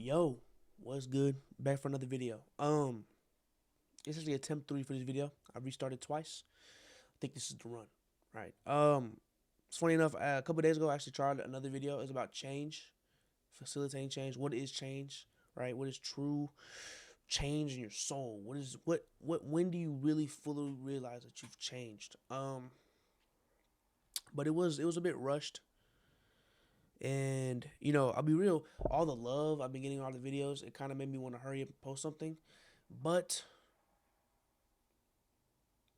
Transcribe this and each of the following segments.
Yo, what's good? Back for another video. This is the attempt 3 for this video. I restarted twice. I think this is the run. Right. It's funny enough, a couple days ago I actually tried another video. It's about change, facilitating change. What is change? Right? What is true change in your soul? What when do you really fully realize that you've changed? But it was a bit rushed. And I'll be real, all the love I've been getting on all the videos, it kind of made me want to hurry up and post something. But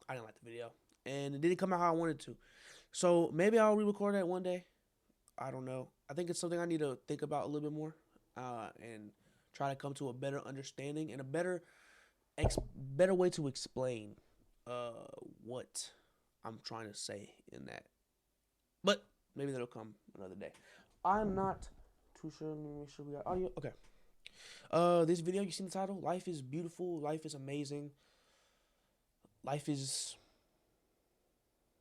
I didn't like the video. And it didn't come out how I wanted to. So maybe I'll re-record that one day. I don't know. I think it's something I need to think about a little bit more, and try to come to a better understanding and a better way to explain what I'm trying to say in that. But maybe that'll come another day. I'm not too sure. Let me make sure we got audio. Okay. This video, you seen the title? Life is beautiful. Life is amazing. Life is.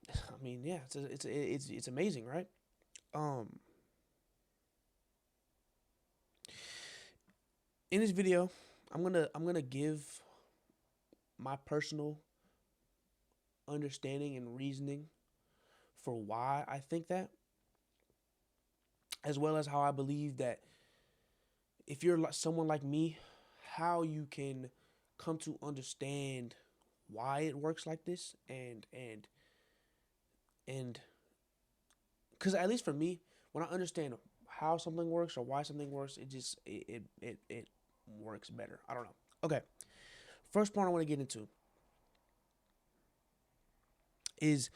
I mean, yeah, it's amazing, right? Um, in this video, I'm gonna give my personal understanding and reasoning for why I think that, as well as how I believe that if you're someone like me, how you can come to understand why it works like this, and because at least for me, when I understand how something works or why something works, it works better. I don't know. Okay, first point I want to get into is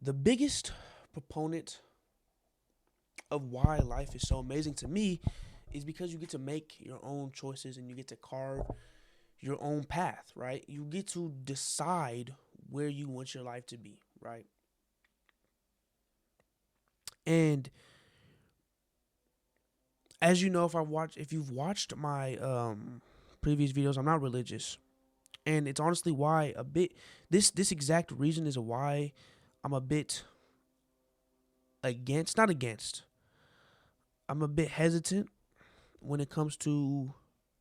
the biggest proponent of why life is so amazing to me is because you get to make your own choices and you get to carve your own path, right? You get to decide where you want your life to be, right? And as you know, if you've watched my previous videos, I'm not religious. And it's honestly why a bit this exact reason is why I'm a bit against, not against. I'm a bit hesitant when it comes to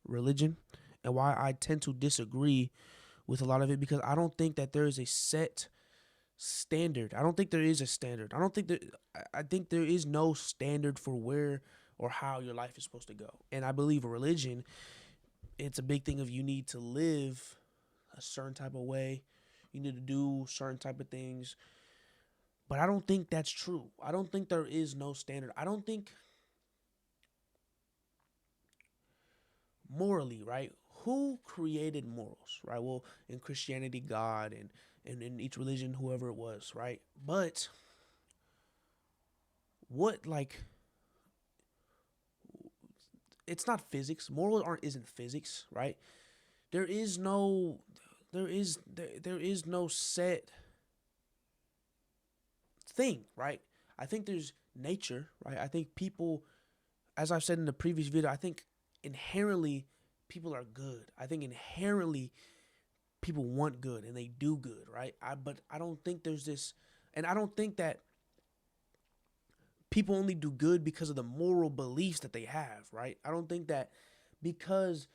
religion, and why I tend to disagree with a lot of it, because I don't think that there is a set standard. I don't think there is a standard. I don't think that I think there is no standard for where or how your life is supposed to go. And I believe a religion, it's a big thing of you need to live a certain type of way. You need to do certain type of things. But I don't think that's true. I don't think there is no standard. I don't think morally, right? Who created morals, right? Well, in Christianity, God, and in each religion, whoever it was, right? But what, like, it's not physics. Morals isn't physics, right? There is no, there is no set thing, right? I think there's nature, right? I think people, as I've said in the previous video, I think inherently people are good. I think inherently people want good and they do good, right? But I don't think there's this, and I don't think that people only do good because of the moral beliefs that they have, right? I don't think that because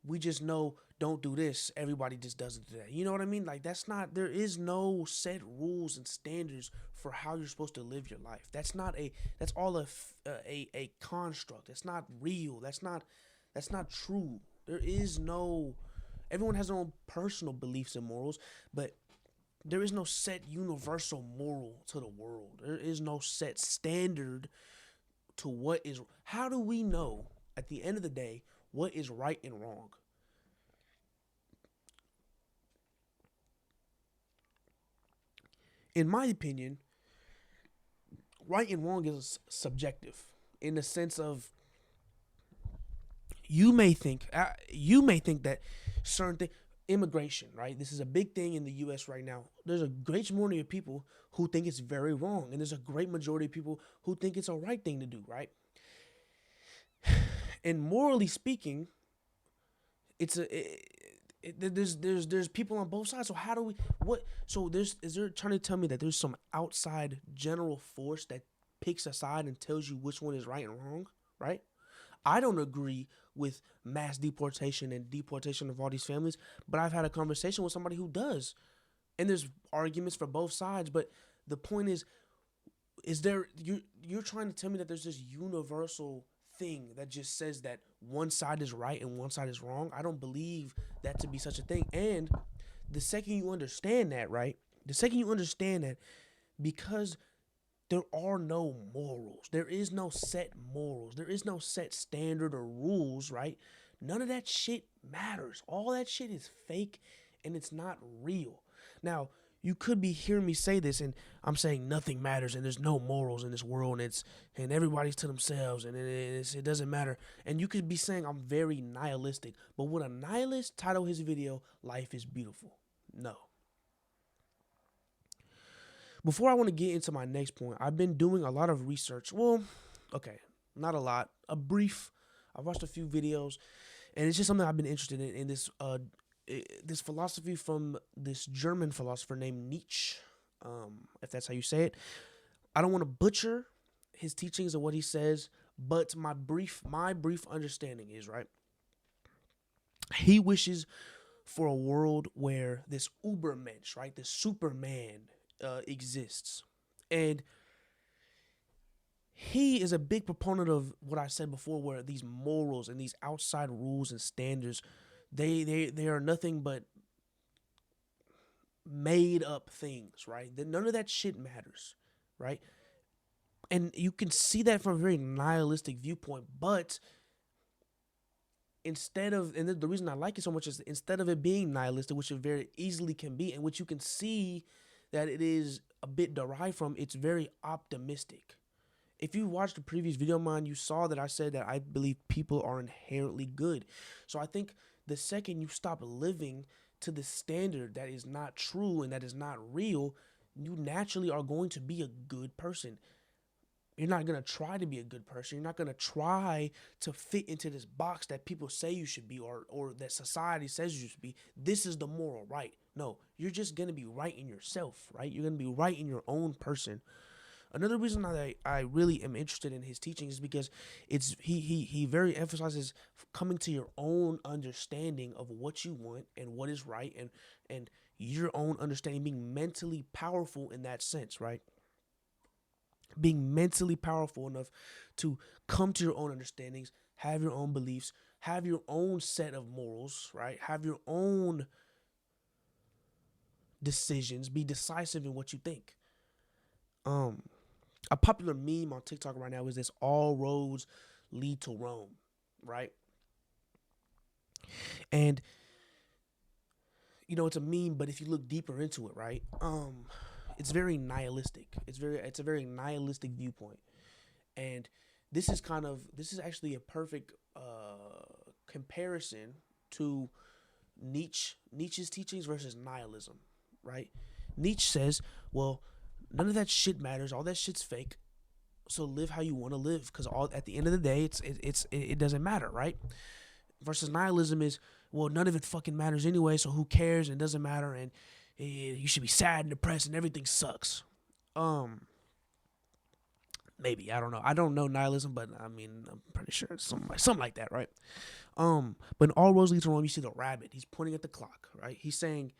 we just know don't do this, everybody just doesn't do that. You know what I mean? Like, that's not, there is no set rules and standards for how you're supposed to live your life. That's all a construct. It's not real. That's not true. There is no, everyone has their own personal beliefs and morals, but there is no set universal moral to the world. There is no set standard to what is, how do we know at the end of the day what is right and wrong? In my opinion, right and wrong is subjective in the sense of you may think that certain thing, immigration, right? This is a big thing in the U.S. right now. There's a great majority of people who think it's very wrong, and there's a great majority of people who think it's a right thing to do, right? And morally speaking, it's there's people on both sides. So how do we what? So there's is there trying to tell me that there's some outside general force that picks a side and tells you which one is right and wrong, right? I don't agree with mass deportation and deportation of all these families, but I've had a conversation with somebody who does. And there's arguments for both sides, but the point is there you're trying to tell me that there's this universal thing that just says that one side is right and one side is wrong? I don't believe that to be such a thing. And the second you understand that, right? The second you understand that, because there are no morals. There is no set morals. There is no set standard or rules, right? None of that shit matters. All that shit is fake and it's not real. Now, you could be hearing me say this, and I'm saying nothing matters, and there's no morals in this world, and everybody's to themselves, and it doesn't matter. And you could be saying I'm very nihilistic, but would a nihilist title his video "Life is Beautiful"? No. Before I want to get into my next point, I've been doing a lot of research. Well, okay, not a lot. I watched a few videos, and it's just something I've been interested in this this philosophy from this German philosopher named Nietzsche, if that's how you say it. I don't want to butcher his teachings and what he says, but my brief understanding is, right, he wishes for a world where this Ubermensch, right, this Superman exists. And he is a big proponent of what I said before, where these morals and these outside rules and standards, they are nothing but made up things, right? None of that shit matters, right? And you can see that from a very nihilistic viewpoint, but instead of, and the reason I like it so much is instead of it being nihilistic, which it very easily can be, and which you can see that it is a bit derived from, it's very optimistic. If you watched the previous video of mine, you saw that I said that I believe people are inherently good. So I think the second you stop living to the standard that is not true and that is not real, you naturally are going to be a good person. You're not going to try to be a good person. You're not going to try to fit into this box that people say you should be, or that society says you should be. This is the moral right. No, you're just going to be right in yourself, right? You're going to be right in your own person. Another reason I really am interested in his teaching is because he very emphasizes coming to your own understanding of what you want and what is right, and your own understanding, being mentally powerful in that sense, right? Being mentally powerful enough to come to your own understandings, have your own beliefs, have your own set of morals, right? Have your own decisions, be decisive in what you think. A popular meme on TikTok right now is this: all roads lead to Rome, right? And it's a meme, but if you look deeper into it, right, it's very nihilistic. It's a very nihilistic viewpoint. And this is actually a perfect comparison to Nietzsche's teachings versus nihilism, right? Nietzsche says, well, none of that shit matters. All that shit's fake. So live how you want to live, because at the end of the day, it doesn't matter, right? Versus nihilism is, well, none of it fucking matters anyway, so who cares? And it doesn't matter, and you should be sad and depressed, and everything sucks. Maybe, I don't know. I don't know nihilism, but I mean, I'm pretty sure it's something like that, right? But in All Roads Lead to Rome, you see the rabbit. He's pointing at the clock, right? He's saying,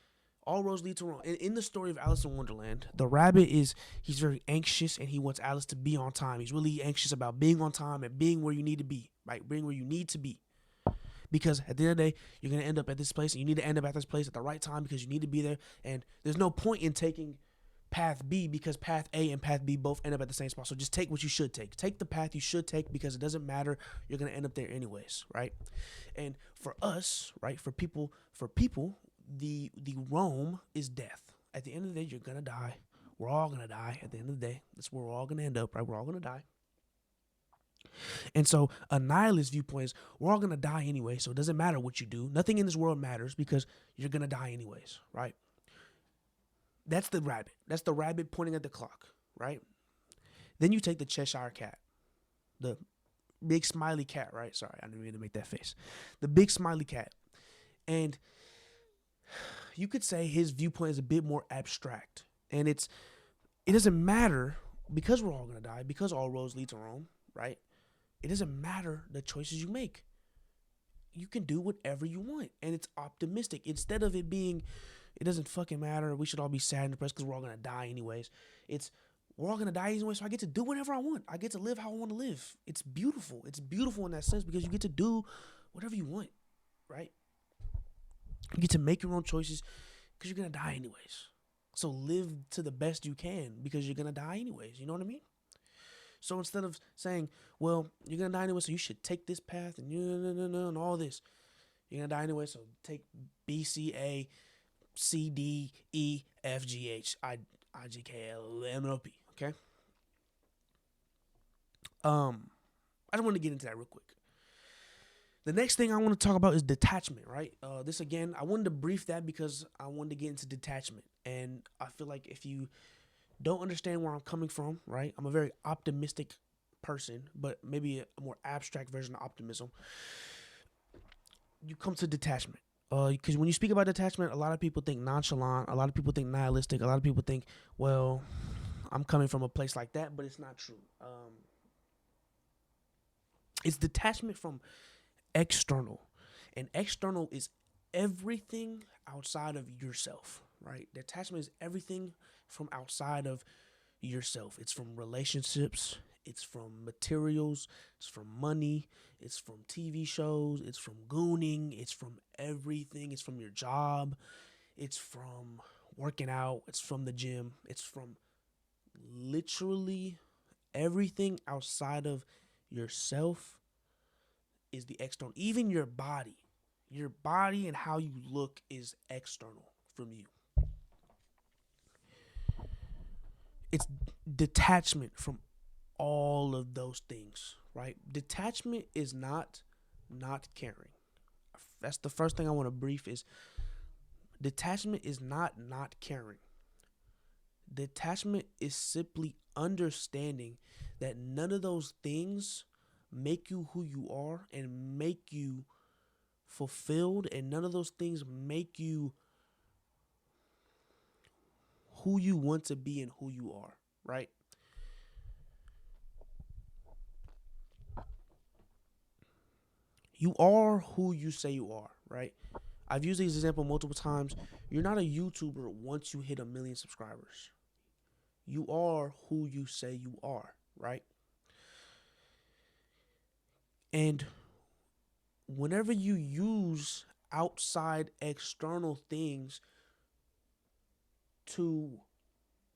all roads lead to Rome. In the story of Alice in Wonderland, the rabbit he's very anxious, and he wants Alice to be on time. He's really anxious about being on time and being where you need to be, right? Being where you need to be. Because at the end of the day, you're going to end up at this place, and you need to end up at this place at the right time because you need to be there. And there's no point in taking path B, because path A and path B both end up at the same spot. So just take what you should take. Take the path you should take, because it doesn't matter. You're going to end up there anyways, right? And for us, right, for people, the Rome is death. At the end of the day, you're going to die. We're all going to die at the end of the day. That's where we're all going to end up, right? We're all going to die. And so a nihilist viewpoint is, we're all going to die anyway, so it doesn't matter what you do. Nothing in this world matters because you're going to die anyways, right? That's the rabbit. That's the rabbit pointing at the clock, right? Then you take the Cheshire cat, the big smiley cat, right? Sorry, I didn't mean to make that face. The big smiley cat. And you could say his viewpoint is a bit more abstract. And it doesn't matter because we're all gonna die, because all roads lead to Rome, right? It doesn't matter the choices you make. You can do whatever you want, and it's optimistic. Instead of it being, it doesn't fucking matter, we should all be sad and depressed because we're all gonna die anyways. It's, we're all gonna die anyway, so I get to do whatever I want. I get to live how I want to live. It's beautiful. It's beautiful in that sense because you get to do whatever you want, right? You get to make your own choices because you're gonna die anyways. So live to the best you can because you're gonna die anyways. You know what I mean? So instead of saying, well, you're gonna die anyway, so you should take this path and and all this, you're gonna die anyway, so take B, C, A, C, D, E, F, G, H, I, J, K, L, M, N, O, P. Okay. I just want to get into that real quick. The next thing I want to talk about is detachment, right? This again, I wanted to brief that because I wanted to get into detachment, and I feel like if you don't understand where I'm coming from, right? I'm a very optimistic person, but maybe a more abstract version of optimism. You come to detachment. Because when you speak about detachment, a lot of people think nonchalant, a lot of people think nihilistic, a lot of people think, well, I'm coming from a place like that, but it's not true. It's detachment from external, and external is everything outside of yourself, right? Detachment is everything from outside of yourself. It's from relationships, it's from materials, it's from money, it's from TV shows, it's from gooning, it's from everything, it's from your job, it's from working out, it's from the gym, it's from literally everything outside of yourself is the external. Even your body and how you look is external from you. It's detachment from all of those things, right? Detachment is not caring. That's the first thing I want to brief is detachment is not caring. Detachment is simply understanding that none of those things make you who you are and make you fulfilled, and none of those things make you who you want to be and who you are, right? You are who you say you are, right? I've used this example multiple times. You're not a YouTuber once you hit 1 million subscribers. You are who you say you are, right? And whenever you use outside external things to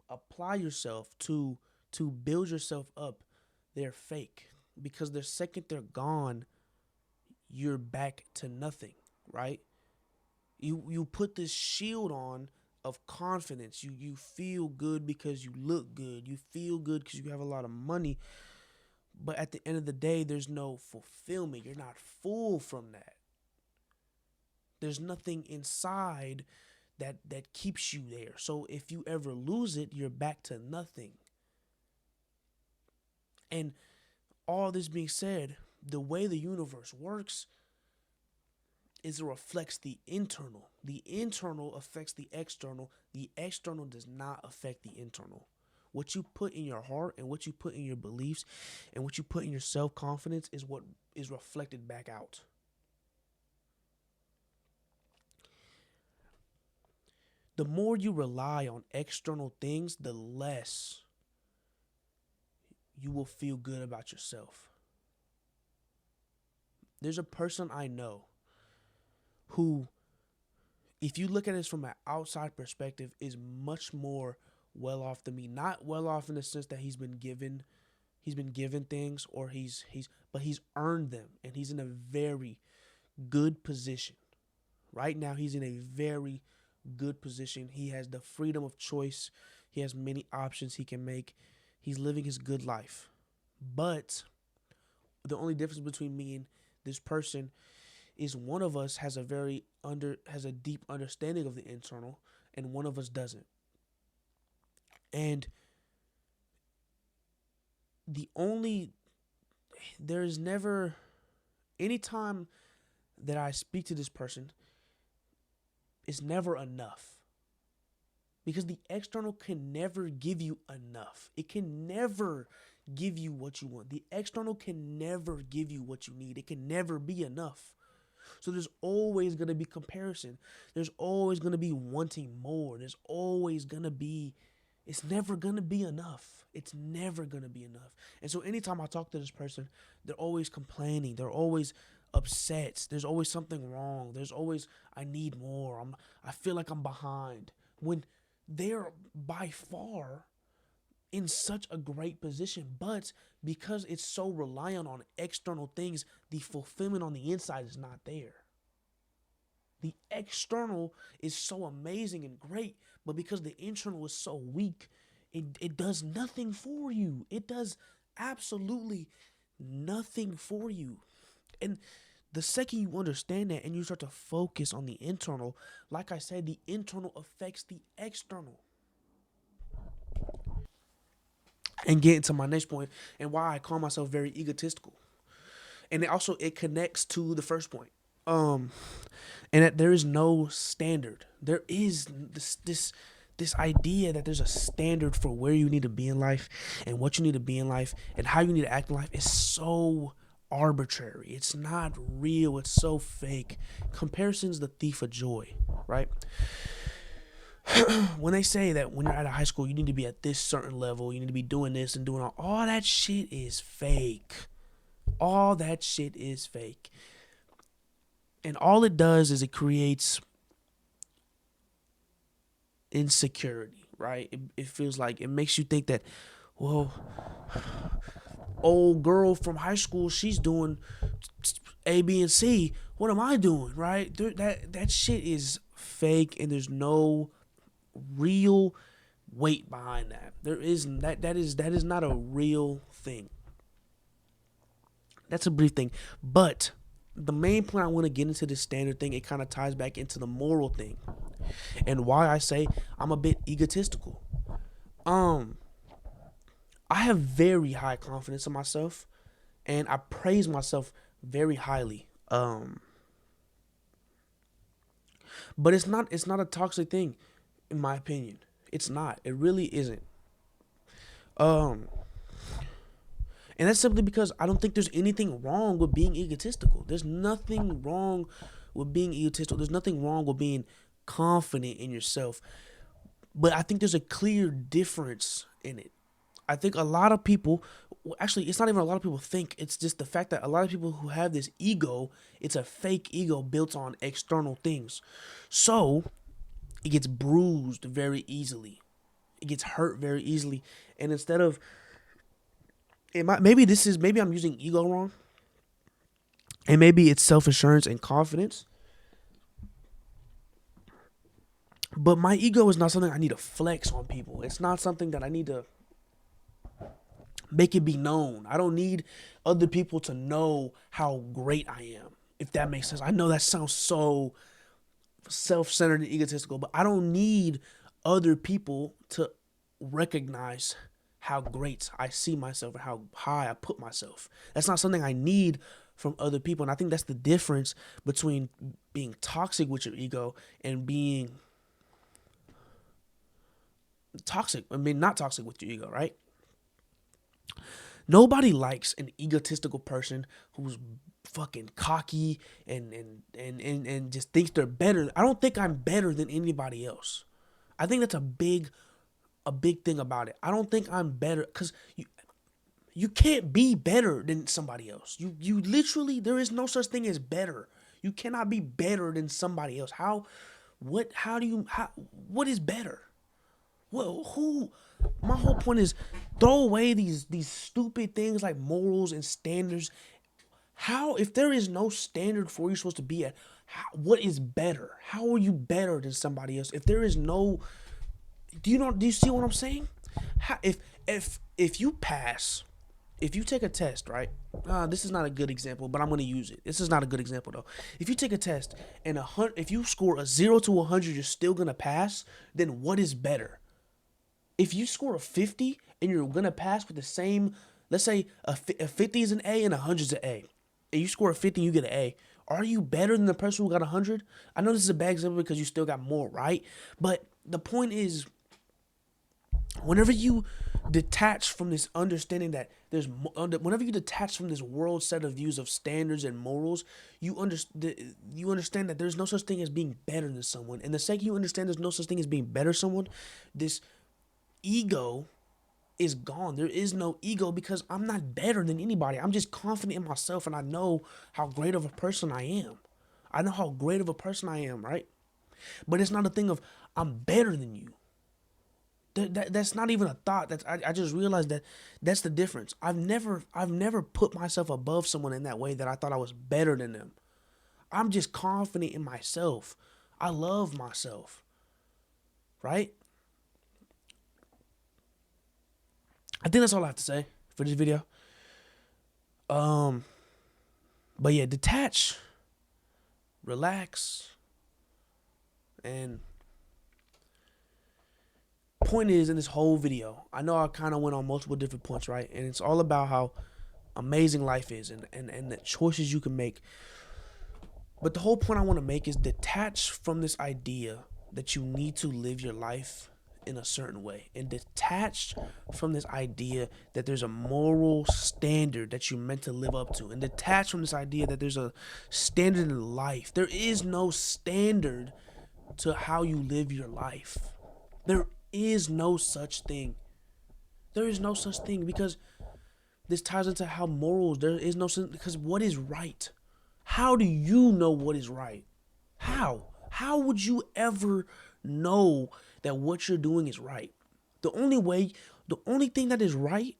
apply yourself to build yourself up, they're fake, because the second they're gone, you're back to nothing, right? You put this shield on of confidence. You feel good because you look good. You feel good because you have a lot of money. But at the end of the day, there's no fulfillment. You're not full from that. There's nothing inside that keeps you there. So if you ever lose it, you're back to nothing. And all this being said, the way the universe works is it reflects the internal. The internal affects the external. The external does not affect the internal. What you put in your heart and what you put in your beliefs and what you put in your self-confidence is what is reflected back out. The more you rely on external things, the less you will feel good about yourself. There's a person I know who, if you look at it from an outside perspective, is much more well off than me. Not well off in the sense that he's been given things, or but he's earned them, and he's in a very good position. Right now he's in a very good position. He has the freedom of choice. He has many options he can make. He's living his good life. But the only difference between me and this person is one of us has a deep understanding of the internal, and one of us doesn't. And there is never, anytime that I speak to this person, it's never enough. because the external can never give you enough. It can never give you what you want. The external can never give you what you need. It can never be enough. So there's always going to be comparison. There's always going to be wanting more. There's always going to be, it's never going to be enough. It's never going to be enough. And so anytime I talk to this person, they're always complaining. They're always upset. There's always something wrong. There's always, I need more. I feel like I'm behind. When they're by far in such a great position, but because it's so reliant on external things, the fulfillment on the inside is not there. The external is so amazing and great, but because the internal is so weak, it does nothing for you. It does absolutely nothing for you. And the second you understand that and you start to focus on the internal, like I said, the internal affects the external. And get into my next point and why I call myself very egotistical. And it connects to the first point. And that there is no standard. There is this idea that there's a standard for where you need to be in life and what you need to be in life and how you need to act in life is so arbitrary. It's not real. It's so fake. Comparison's the thief of joy, right? When they say that when you're out of high school, you need to be at this certain level, you need to be doing this and doing all that shit is fake. All that shit is fake. And all it does is it creates insecurity, right? It feels like it makes you think that, well, old girl from high school, she's doing A, B, and C. What am I doing, right? That shit is fake, and there's no real weight behind that. There is that is not a real thing. That's a brief thing. But the main point I want to get into this standard thing, it kind of ties back into the moral thing. And why I say I'm a bit egotistical. I have very high confidence in myself and I praise myself very highly. But it's not a toxic thing. In my opinion, it's not. It really isn't. And that's simply because I don't think there's anything wrong with being egotistical. There's nothing wrong with being egotistical. There's nothing wrong with being confident in yourself. But I think there's a clear difference in it. I think a lot of people, actually, it's not even a lot of people think. It's just the fact that a lot of people who have this ego, it's a fake ego built on external things. So it gets bruised very easily. It gets hurt very easily. And instead of, maybe I'm using ego wrong. And maybe it's self-assurance and confidence. But my ego is not something I need to flex on people. It's not something that I need to make it be known. I don't need other people to know how great I am, if that makes sense. I know that sounds so self-centered and egotistical, but I don't need other people to recognize how great I see myself and how high I put myself. That's not something I need from other people. And I think that's the difference between being toxic with your ego and being not toxic with your ego, right? Nobody likes an egotistical person who's fucking cocky and just thinks they're better. I don't think I'm better than anybody else. I think that's a big thing about it. I don't think I'm better because you can't be better than somebody else. You literally, there is no such thing as better. You cannot be better than somebody else. What is better? Well, my whole point is throw away these stupid things like morals and standards. If there is no standard for you supposed to be at, what is better? How are you better than somebody else? If there is no, do you see what I'm saying? If you pass, if you take a test, right? This is not a good example, but I'm going to use it. This is not a good example though. If you take a test and if you score a 0 to 100, you're still going to pass, then what is better? If you score a 50 and you're going to pass with the same, let's say a 50 is an A and a 100 is an A, and you score a 50 and you get an A, are you better than the person who got 100? I know this is a bad example because you still got more, right? But the point is, Whenever you detach from this understanding that whenever you detach from this world set of views of standards and morals, you understand that there's no such thing as being better than someone. And the second you understand there's no such thing as being better than someone, this ego is gone. There is no ego because I'm not better than anybody. I'm just confident in myself and I know how great of a person I am. I know how great of a person I am, right? But it's not a thing of I'm better than you. That's not even a thought. I just realized that that's the difference. I've never put myself above someone in that way that I thought I was better than them. I'm just confident in myself. I love myself, right? I think that's all I have to say for this video. But yeah, detach, relax, and point is in this whole video, I know I kind of went on multiple different points, right? And it's all about how amazing life is and the choices you can make. But the whole point I want to make is detach from this idea that you need to live your life in a certain way, and detach from this idea that there's a moral standard that you're meant to live up to, and detach from this idea that there's a standard in life. There is no standard to how you live your life. There is no such thing. There is no such thing because this ties into how morals, there is no sense, because what is right? How do you know what is right? How? How would you ever know that what you're doing is right? The only thing that is right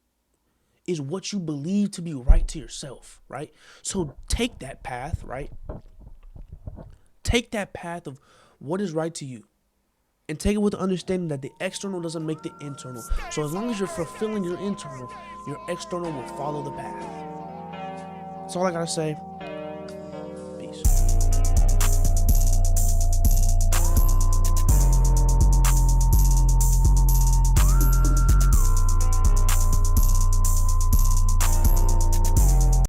is what you believe to be right to yourself, right? So take that path, right? Take that path of what is right to you and take it with the understanding that the external doesn't make the internal. So as long as you're fulfilling your internal, your external will follow the path. That's all I gotta say.